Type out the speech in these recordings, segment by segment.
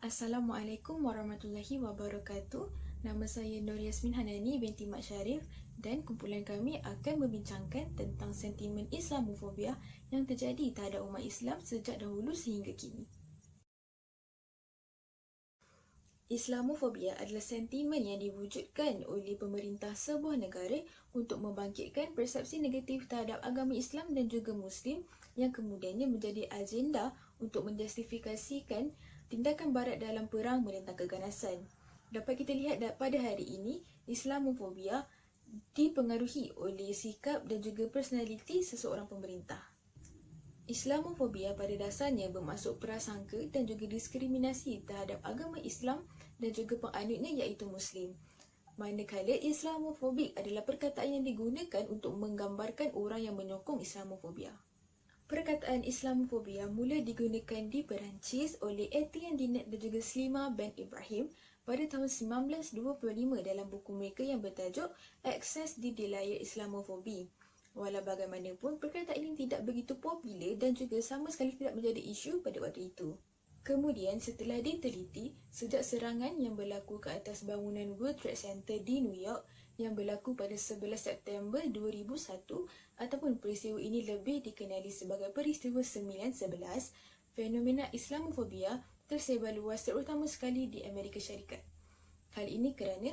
Assalamualaikum warahmatullahi wabarakatuh. Nama saya Nur Yasmin Hanani binti Mat Syarif dan kumpulan kami akan membincangkan tentang sentimen Islamofobia yang terjadi terhadap umat Islam sejak dahulu sehingga kini. Islamofobia adalah sentimen yang diwujudkan oleh pemerintah sebuah negara untuk membangkitkan persepsi negatif terhadap agama Islam dan juga Muslim yang kemudiannya menjadi agenda untuk menjustifikasikan tindakan barat dalam perang menentang keganasan. Dapat kita lihat pada hari ini, Islamofobia dipengaruhi oleh sikap dan juga personaliti seseorang pemerintah. Islamofobia pada dasarnya bermaksud prasangka dan juga diskriminasi terhadap agama Islam dan juga penganutnya iaitu Muslim. Manakala Islamofobik adalah perkataan yang digunakan untuk menggambarkan orang yang menyokong Islamofobia. Perkataan Islamofobia mula digunakan di Perancis oleh Etienne Dinet dan juga Slima Ben Ibrahim pada tahun 1925 dalam buku mereka yang bertajuk Access di Delayar Islamophobie. Walau bagaimanapun, perkataan ini tidak begitu popular dan juga sama sekali tidak menjadi isu pada waktu itu. Kemudian setelah diteliti, sejak serangan yang berlaku ke atas bangunan World Trade Center di New York yang berlaku pada 11 September 2001 ataupun peristiwa ini lebih dikenali sebagai peristiwa 9/11, fenomena Islamofobia tersebar luas terutama sekali di Amerika Syarikat. Hal ini kerana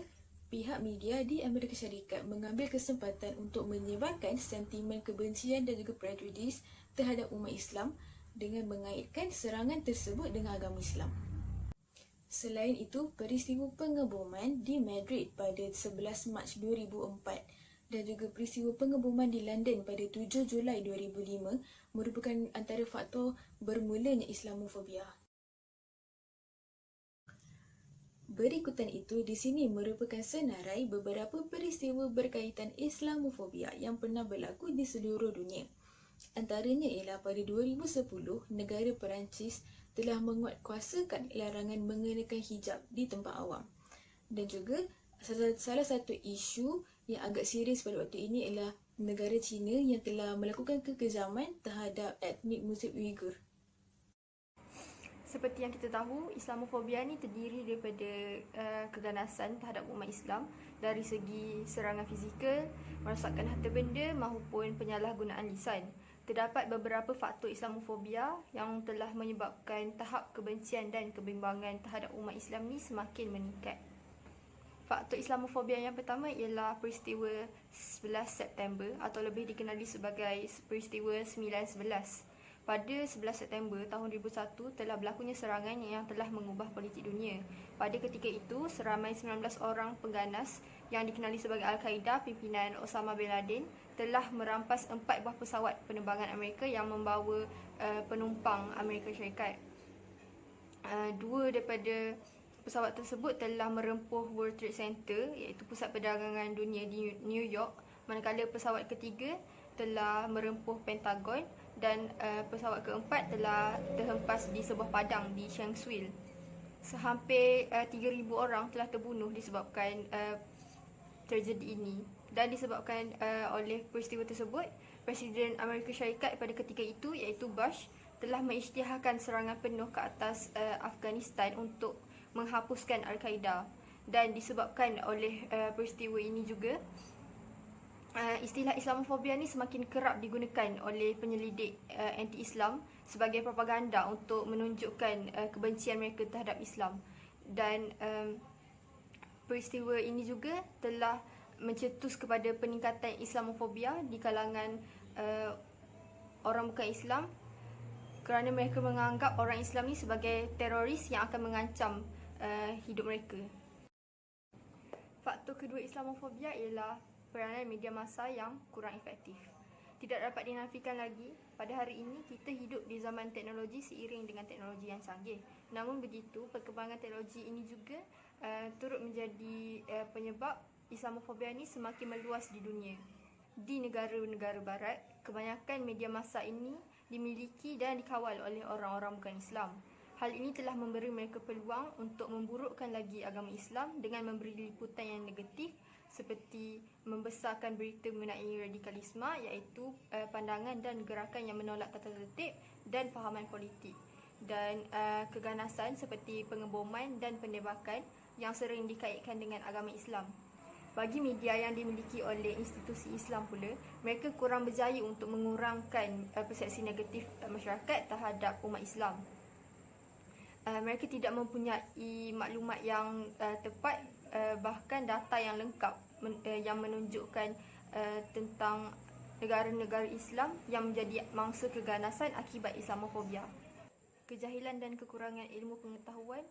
pihak media di Amerika Syarikat mengambil kesempatan untuk menyebarkan sentimen kebencian dan juga prejudis terhadap umat Islam dengan mengaitkan serangan tersebut dengan agama Islam. Selain itu, peristiwa pengeboman di Madrid pada 11 Mac 2004 dan juga peristiwa pengeboman di London pada 7 Julai 2005 merupakan antara faktor bermulanya Islamofobia. Berikutan itu di sini merupakan senarai beberapa peristiwa berkaitan Islamofobia yang pernah berlaku di seluruh dunia. Antaranya ialah pada 2010, negara Perancis telah menguatkuasakan larangan mengenakan hijab di tempat awam. Dan juga salah satu isu yang agak serius pada waktu ini ialah negara China yang telah melakukan kekejaman terhadap etnik Muslim Uyghur. Seperti yang kita tahu, Islamofobia ni terdiri daripada keganasan terhadap umat Islam dari segi serangan fizikal, merosakkan harta benda maupun penyalahgunaan lisan. Terdapat beberapa faktor Islamofobia yang telah menyebabkan tahap kebencian dan kebimbangan terhadap umat Islam ni semakin meningkat. Faktor Islamofobia yang pertama ialah peristiwa 11 September atau lebih dikenali sebagai peristiwa 9/11. Pada 11 September tahun 2001 telah berlakunya serangan yang telah mengubah politik dunia. Pada ketika itu, seramai 19 orang pengganas yang dikenali sebagai Al-Qaeda pimpinan Osama bin Laden telah merampas 4 buah pesawat penerbangan Amerika yang membawa penumpang Amerika Syarikat. Dua daripada pesawat tersebut telah merempuh World Trade Center iaitu pusat perdagangan dunia di New York, manakala pesawat ketiga telah merempuh Pentagon dan pesawat keempat telah terhempas di sebuah padang di Shanksville. Sehampir 3,000 orang telah terbunuh disebabkan tragedi ini, dan disebabkan oleh peristiwa tersebut, Presiden Amerika Syarikat pada ketika itu iaitu Bush telah mengisytiharkan serangan penuh ke atas Afghanistan untuk menghapuskan Al-Qaeda. Dan disebabkan oleh peristiwa ini juga, istilah Islamofobia ni semakin kerap digunakan oleh penyelidik anti-Islam sebagai propaganda untuk menunjukkan kebencian mereka terhadap Islam. Dan peristiwa ini juga telah mencetus kepada peningkatan Islamofobia di kalangan orang bukan Islam kerana mereka menganggap orang Islam ni sebagai teroris yang akan mengancam hidup mereka. Faktor kedua Islamofobia ialah peranan media massa yang kurang efektif. Tidak dapat dinafikan lagi, pada hari ini kita hidup di zaman teknologi seiring dengan teknologi yang canggih. Namun begitu, perkembangan teknologi ini juga turut menjadi penyebab Islamofobia ini semakin meluas di dunia. Di negara-negara barat, kebanyakan media massa ini dimiliki dan dikawal oleh orang-orang bukan Islam. Hal ini telah memberi mereka peluang untuk memburukkan lagi agama Islam dengan memberi liputan yang negatif seperti membesarkan berita mengenai radikalisme iaitu pandangan dan gerakan yang menolak tata tertib dan fahaman politik. dan keganasan seperti pengeboman dan penembakan yang sering dikaitkan dengan agama Islam. Bagi media yang dimiliki oleh institusi Islam pula, mereka kurang berjaya untuk mengurangkan persepsi negatif masyarakat terhadap umat Islam. Mereka tidak mempunyai maklumat yang tepat, bahkan data yang lengkap yang menunjukkan tentang negara-negara Islam yang menjadi mangsa keganasan akibat Islamofobia. Kejahilan dan kekurangan ilmu pengetahuan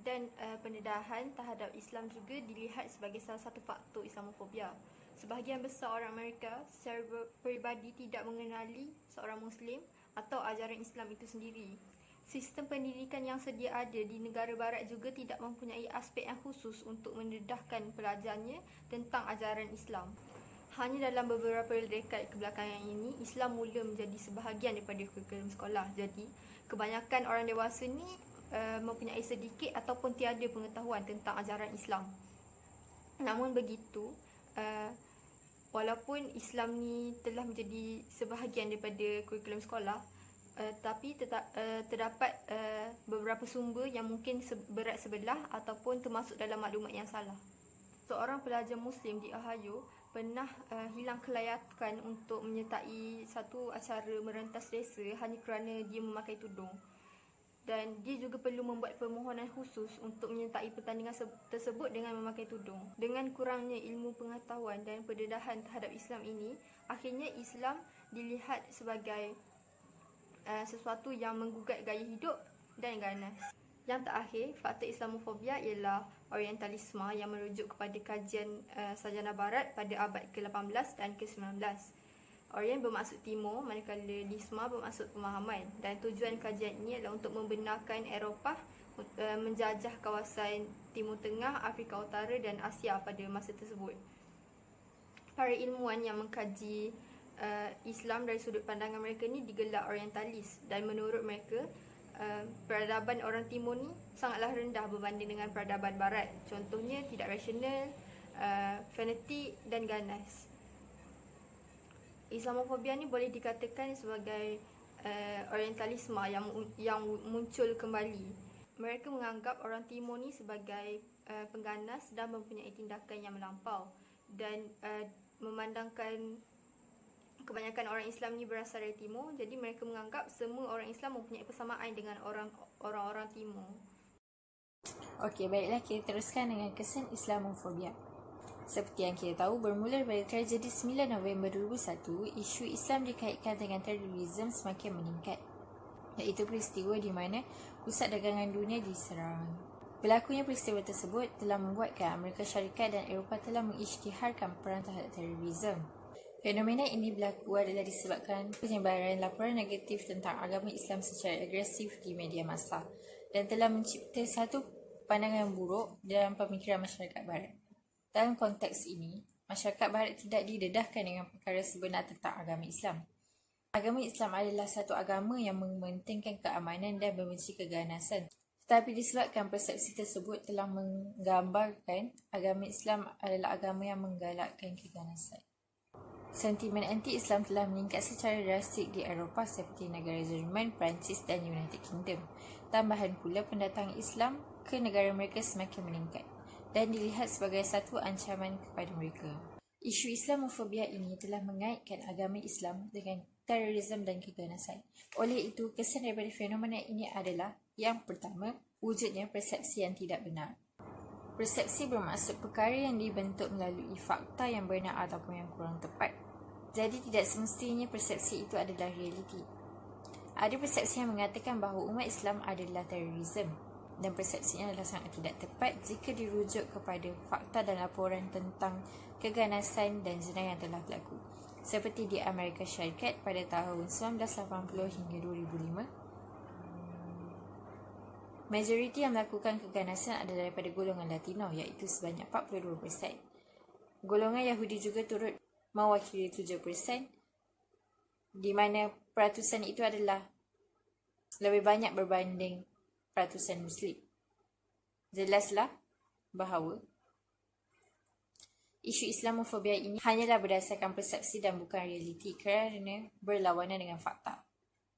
dan pendedahan terhadap Islam juga dilihat sebagai salah satu faktor Islamofobia. Sebahagian besar orang Amerika secara peribadi tidak mengenali seorang Muslim atau ajaran Islam itu sendiri. Sistem pendidikan yang sedia ada di negara barat juga tidak mempunyai aspek yang khusus untuk mendedahkan pelajarnya tentang ajaran Islam. Hanya dalam beberapa dekad kebelakangan ini, Islam mula menjadi sebahagian daripada kurikulum sekolah. Jadi, kebanyakan orang dewasa ni mempunyai sedikit ataupun tiada pengetahuan tentang ajaran Islam. Namun begitu, walaupun Islam ni telah menjadi sebahagian daripada kurikulum sekolah, tapi terdapat beberapa sumber yang mungkin berat sebelah ataupun termasuk dalam maklumat yang salah. Seorang pelajar Muslim di Ohio pernah hilang kelayakan untuk menyertai satu acara merentas desa hanya kerana dia memakai tudung. Dan dia juga perlu membuat permohonan khusus untuk menyertai pertandingan tersebut dengan memakai tudung. Dengan kurangnya ilmu pengetahuan dan pendedahan terhadap Islam ini, akhirnya Islam dilihat sebagai sesuatu yang menggugat gaya hidup dan ganas. Yang terakhir, faktor Islamofobia ialah Orientalisme yang merujuk kepada kajian sarjana barat pada abad ke-18 dan ke-19. Orient bermaksud timur, manakala lisma bermaksud pemahaman, dan tujuan kajian ini adalah untuk membenarkan Eropah menjajah kawasan Timur Tengah, Afrika Utara dan Asia pada masa tersebut. Para ilmuwan yang mengkaji Islam dari sudut pandangan mereka ni digelar Orientalis, dan menurut mereka peradaban orang timur ni sangatlah rendah berbanding dengan peradaban barat. Contohnya tidak rasional, fanatik dan ganas. Islamofobia ni boleh dikatakan sebagai Orientalisme yang muncul kembali. Mereka menganggap orang timur ni sebagai pengganas dan mempunyai tindakan yang melampau, dan memandangkan kebanyakan orang Islam ni berasal dari timur, jadi mereka menganggap semua orang Islam mempunyai persamaan dengan orang-orang timur. Okey, baiklah, kita teruskan dengan kesan Islamofobia. Seperti yang kita tahu, bermula daripada tragedi 9 November 2001, isu Islam dikaitkan dengan terorisme semakin meningkat, iaitu peristiwa di mana pusat dagangan dunia diserang. Berlakunya peristiwa tersebut telah membuatkan Amerika Syarikat dan Eropah telah mengisytiharkan perang terhadap terorisme. Fenomena ini berlaku adalah disebabkan penyebaran laporan negatif tentang agama Islam secara agresif di media massa dan telah mencipta satu pandangan buruk dalam pemikiran masyarakat barat. Dalam konteks ini, masyarakat barat tidak didedahkan dengan perkara sebenar tentang agama Islam. Agama Islam adalah satu agama yang mementingkan keamanan dan membenci keganasan. Tetapi disebabkan persepsi tersebut telah menggambarkan agama Islam adalah agama yang menggalakkan keganasan. Sentimen anti-Islam telah meningkat secara drastik di Eropah seperti negara Jerman, Perancis dan United Kingdom. Tambahan pula, pendatang Islam ke negara mereka semakin meningkat dan dilihat sebagai satu ancaman kepada mereka. Isu Islamofobia ini telah mengaitkan agama Islam dengan terorisme dan keganasan. Oleh itu, kesan daripada fenomena ini adalah yang pertama, wujudnya persepsi yang tidak benar. Persepsi bermaksud perkara yang dibentuk melalui fakta yang benar ataupun yang kurang tepat. Jadi tidak semestinya persepsi itu adalah realiti. Ada persepsi yang mengatakan bahawa umat Islam adalah terorisme, dan persepsinya adalah sangat tidak tepat jika dirujuk kepada fakta dan laporan tentang keganasan dan zina yang telah berlaku. Seperti di Amerika Syarikat pada tahun 1980 hingga 2005. Majoriti yang melakukan keganasan adalah daripada golongan Latino, iaitu sebanyak 42%. Golongan Yahudi juga turut mewakili 7%, di mana peratusan itu adalah lebih banyak berbanding peratusan Muslim. Jelaslah bahawa isu Islamofobia ini hanyalah berdasarkan persepsi dan bukan realiti kerana berlawanan dengan fakta.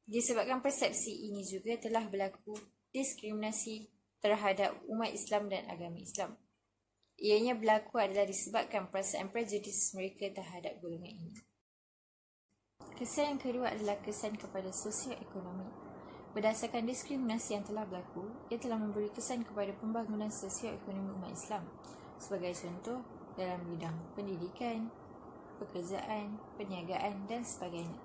Disebabkan persepsi ini juga telah berlaku diskriminasi terhadap umat Islam dan agama Islam. Ianya berlaku adalah disebabkan perasaan prejudis mereka terhadap golongan ini. Kesan yang kedua adalah kesan kepada sosioekonomi. Berdasarkan diskriminasi yang telah berlaku, ia telah memberi kesan kepada pembangunan sosioekonomi umat Islam. Sebagai contoh, dalam bidang pendidikan, pekerjaan, perniagaan dan sebagainya.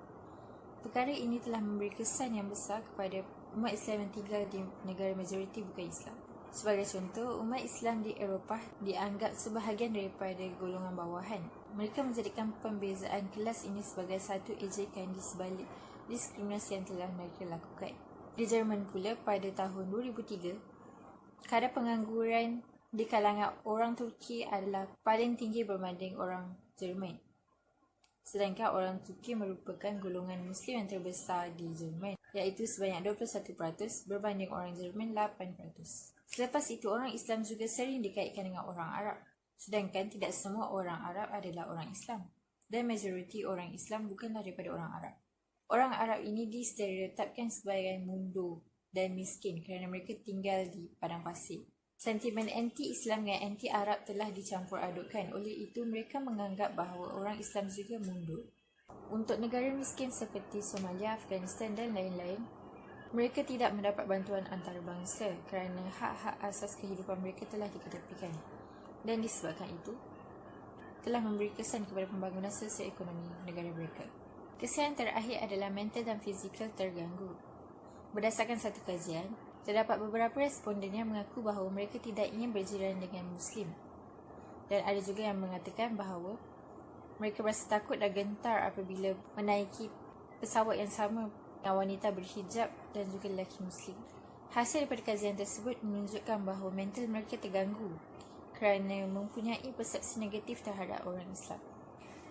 Perkara ini telah memberi kesan yang besar kepada umat Islam yang tinggal di negara majoriti bukan Islam. Sebagai contoh, umat Islam di Eropah dianggap sebahagian daripada golongan bawahan. Mereka menjadikan pembezaan kelas ini sebagai satu ejekan di sebalik diskriminasi yang telah mereka lakukan. Di Jerman pula, pada tahun 2003, kadar pengangguran di kalangan orang Turki adalah paling tinggi berbanding orang Jerman. Sedangkan orang Turki merupakan golongan Muslim yang terbesar di Jerman, iaitu sebanyak 21% berbanding orang Jerman 8%. Selepas itu, orang Islam juga sering dikaitkan dengan orang Arab. Sedangkan tidak semua orang Arab adalah orang Islam. Dan majoriti orang Islam bukanlah daripada orang Arab. Orang Arab ini distereotipkan sebagai mundur dan miskin kerana mereka tinggal di padang pasir. Sentimen anti-Islam dan anti-Arab telah dicampur adukkan. Oleh itu, mereka menganggap bahawa orang Islam juga mundur. Untuk negara miskin seperti Somalia, Afghanistan dan lain-lain, mereka tidak mendapat bantuan antarabangsa kerana hak-hak asas kehidupan mereka telah diketepikan. Dan disebabkan itu, telah memberi kesan kepada pembangunan sosioekonomi negara mereka. Kesan terakhir adalah mental dan fizikal terganggu. Berdasarkan satu kajian, terdapat beberapa responden yang mengaku bahawa mereka tidak ingin berjiran dengan Muslim. Dan ada juga yang mengatakan bahawa mereka berasa takut dan gentar apabila menaiki pesawat yang sama dengan wanita berhijab dan juga lelaki Muslim. Hasil daripada kajian tersebut menunjukkan bahawa mental mereka terganggu kerana mempunyai persepsi negatif terhadap orang Islam.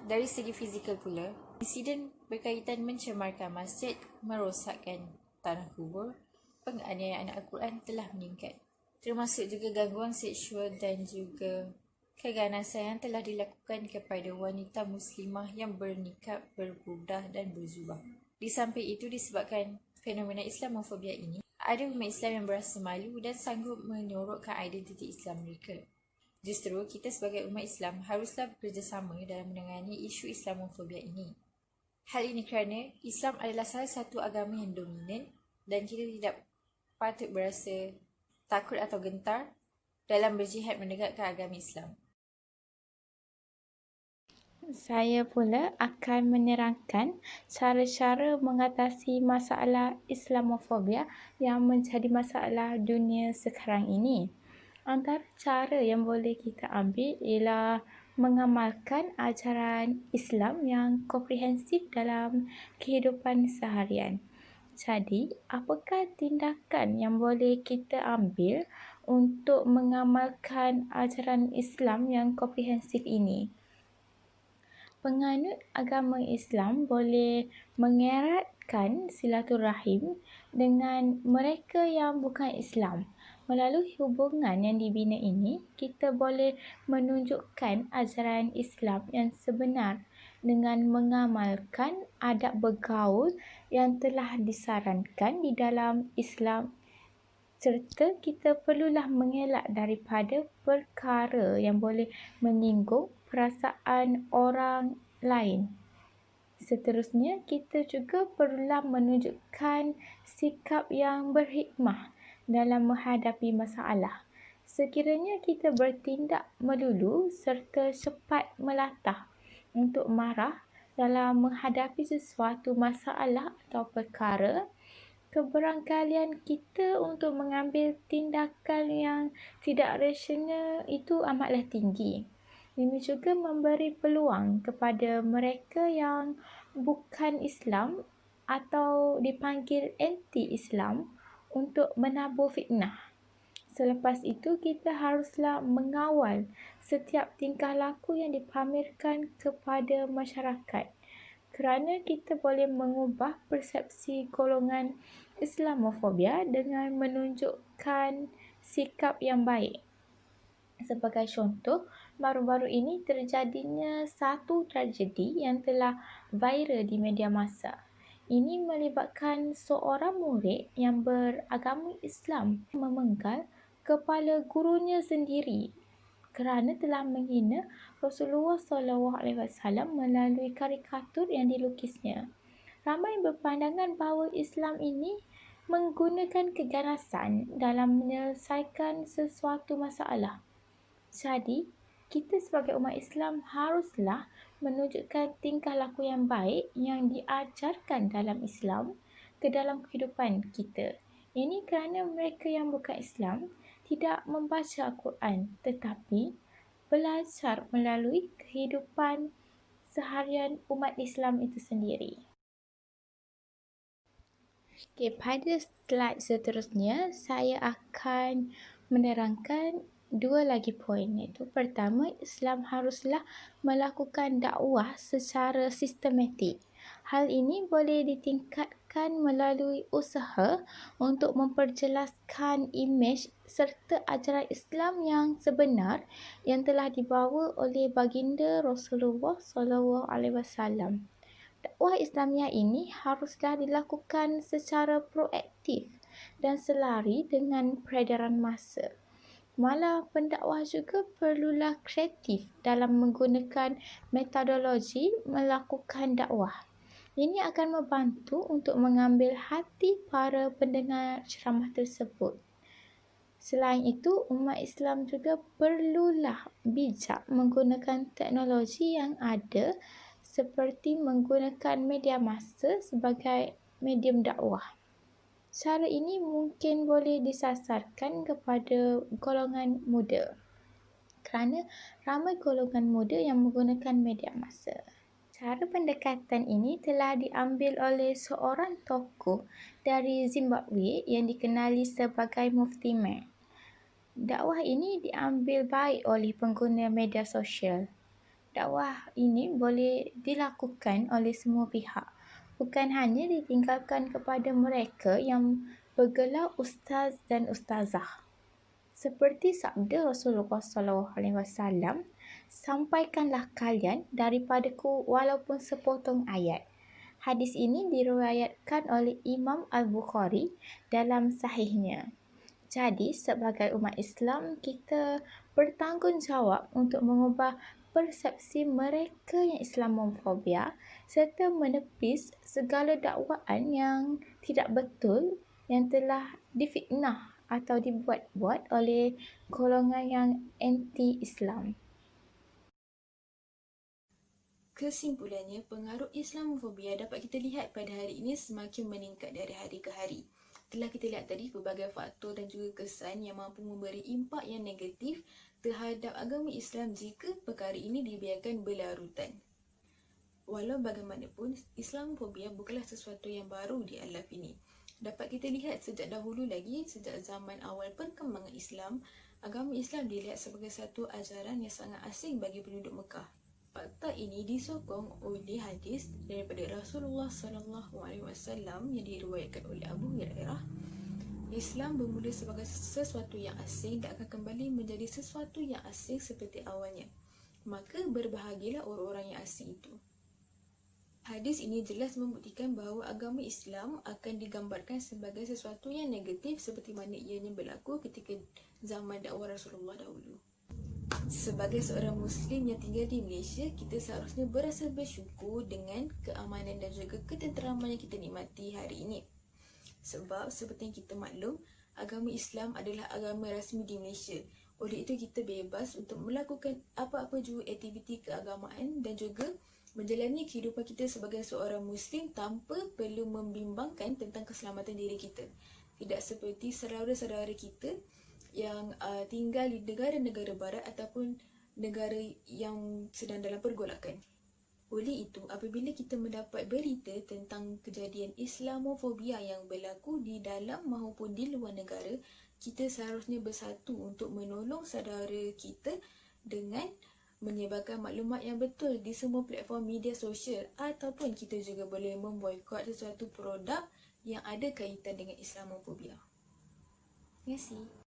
Dari segi fizikal pula, insiden berkaitan mencemarkan masjid, merosakkan tanah kubur, penganiayaan Al-Quran telah meningkat. Termasuk juga gangguan seksual dan juga keganasan yang telah dilakukan kepada wanita muslimah yang bernikah, berburdah dan berzubah. Di samping itu, disebabkan fenomena Islamofobia ini, ada umat Islam yang berasa malu dan sanggup menyorokkan identiti Islam mereka. Justru, kita sebagai umat Islam haruslah bekerjasama dalam menangani isu Islamofobia ini. Hal ini kerana Islam adalah salah satu agama yang dominan dan kita tidak patut berasa takut atau gentar dalam berjihad menegakkan agama Islam. Saya pula akan menerangkan cara-cara mengatasi masalah Islamofobia yang menjadi masalah dunia sekarang ini. Antara cara yang boleh kita ambil ialah mengamalkan ajaran Islam yang komprehensif dalam kehidupan seharian. Jadi, apakah tindakan yang boleh kita ambil untuk mengamalkan ajaran Islam yang komprehensif ini? Penganut agama Islam boleh mengeratkan silaturahim dengan mereka yang bukan Islam. Melalui hubungan yang dibina ini, kita boleh menunjukkan ajaran Islam yang sebenar dengan mengamalkan adab bergaul yang telah disarankan di dalam Islam, serta kita perlulah mengelak daripada perkara yang boleh menyinggung perasaan orang lain. Seterusnya, kita juga perlulah menunjukkan sikap yang berhikmah dalam menghadapi masalah. Sekiranya kita bertindak melulu serta cepat melatah untuk marah dalam menghadapi sesuatu masalah atau perkara, keberangkalian kita untuk mengambil tindakan yang tidak rasional itu amatlah tinggi. Ini juga memberi peluang kepada mereka yang bukan Islam atau dipanggil anti-Islam untuk menabur fitnah. Selepas itu, kita haruslah mengawal setiap tingkah laku yang dipamerkan kepada masyarakat, kerana kita boleh mengubah persepsi golongan Islamofobia dengan menunjukkan sikap yang baik. Sebagai contoh, baru-baru ini terjadinya satu tragedi yang telah viral di media massa, Ini melibatkan seorang murid yang beragama Islam memenggal kepala gurunya sendiri kerana telah menghina Rasulullah SAW melalui karikatur yang dilukisnya. Ramai berpandangan bahawa Islam ini menggunakan keganasan dalam menyelesaikan sesuatu masalah. Jadi, kita sebagai umat Islam haruslah menunjukkan tingkah laku yang baik yang diajarkan dalam Islam ke dalam kehidupan kita. Ini kerana mereka yang bukan Islam tidak membaca Al-Quran tetapi belajar melalui kehidupan seharian umat Islam itu sendiri. Okay, pada slide seterusnya saya akan menerangkan dua lagi poin, iaitu pertama, Islam haruslah melakukan dakwah secara sistematik. Hal ini boleh ditingkatkan melalui usaha untuk memperjelaskan imej serta ajaran Islam yang sebenar yang telah dibawa oleh baginda Rasulullah SAW. Dakwah Islamiah ini haruslah dilakukan secara proaktif dan selari dengan peredaran masa. Malah pendakwah juga perlulah kreatif dalam menggunakan metodologi melakukan dakwah. Ini akan membantu untuk mengambil hati para pendengar ceramah tersebut. Selain itu, umat Islam juga perlulah bijak menggunakan teknologi yang ada seperti menggunakan media massa sebagai medium dakwah. Cara ini mungkin boleh disasarkan kepada golongan muda kerana ramai golongan muda yang menggunakan media massa. Cara pendekatan ini telah diambil oleh seorang tokoh dari Zimbabwe yang dikenali sebagai Mufti Mat. Dakwah ini diambil baik oleh pengguna media sosial. Dakwah ini boleh dilakukan oleh semua pihak, bukan hanya ditinggalkan kepada mereka yang bergelar ustaz dan ustazah. Seperti sabda Rasulullah SAW, sampaikanlah kalian daripadaku walaupun sepotong ayat. Hadis ini diriwayatkan oleh Imam Al-Bukhari dalam sahihnya. Jadi, sebagai umat Islam, kita bertanggungjawab untuk mengubah persepsi mereka yang Islamofobia serta menepis segala dakwaan yang tidak betul yang telah difitnah atau dibuat-buat oleh golongan yang anti-Islam. Kesimpulannya, pengaruh Islamofobia dapat kita lihat pada hari ini semakin meningkat dari hari ke hari. Telah kita lihat tadi pelbagai faktor dan juga kesan yang mampu memberi impak yang negatif terhadap agama Islam jika perkara ini dibiarkan berlarutan. Walau bagaimanapun, Islamofobia bukanlah sesuatu yang baru di alam ini. Dapat kita lihat sejak dahulu lagi, sejak zaman awal perkembangan Islam, agama Islam dilihat sebagai satu ajaran yang sangat asing bagi penduduk Mekah. Fakta ini disokong oleh hadis daripada Rasulullah SAW yang diriwayatkan oleh Abu Hurairah. Islam bermula sebagai sesuatu yang asing dan akan kembali menjadi sesuatu yang asing seperti awalnya. Maka berbahagialah orang-orang yang asing itu. Hadis ini jelas membuktikan bahawa agama Islam akan digambarkan sebagai sesuatu yang negatif seperti mana ianya berlaku ketika zaman dakwah Rasulullah dahulu. Sebagai seorang Muslim yang tinggal di Malaysia, kita seharusnya berasa bersyukur dengan keamanan dan juga ketenteraman yang kita nikmati hari ini. Sebab seperti yang kita maklum, agama Islam adalah agama rasmi di Malaysia. Oleh itu kita bebas untuk melakukan apa-apa jua aktiviti keagamaan dan juga menjalani kehidupan kita sebagai seorang Muslim tanpa perlu membimbangkan tentang keselamatan diri kita. Tidak seperti saudara-saudara kita yang tinggal di negara-negara barat ataupun negara yang sedang dalam pergolakan. Oleh itu, apabila kita mendapat berita tentang kejadian Islamofobia yang berlaku di dalam maupun di luar negara, kita seharusnya bersatu untuk menolong saudara kita dengan menyebarkan maklumat yang betul di semua platform media sosial, ataupun kita juga boleh memboikot sesuatu produk yang ada kaitan dengan Islamofobia. Terima kasih.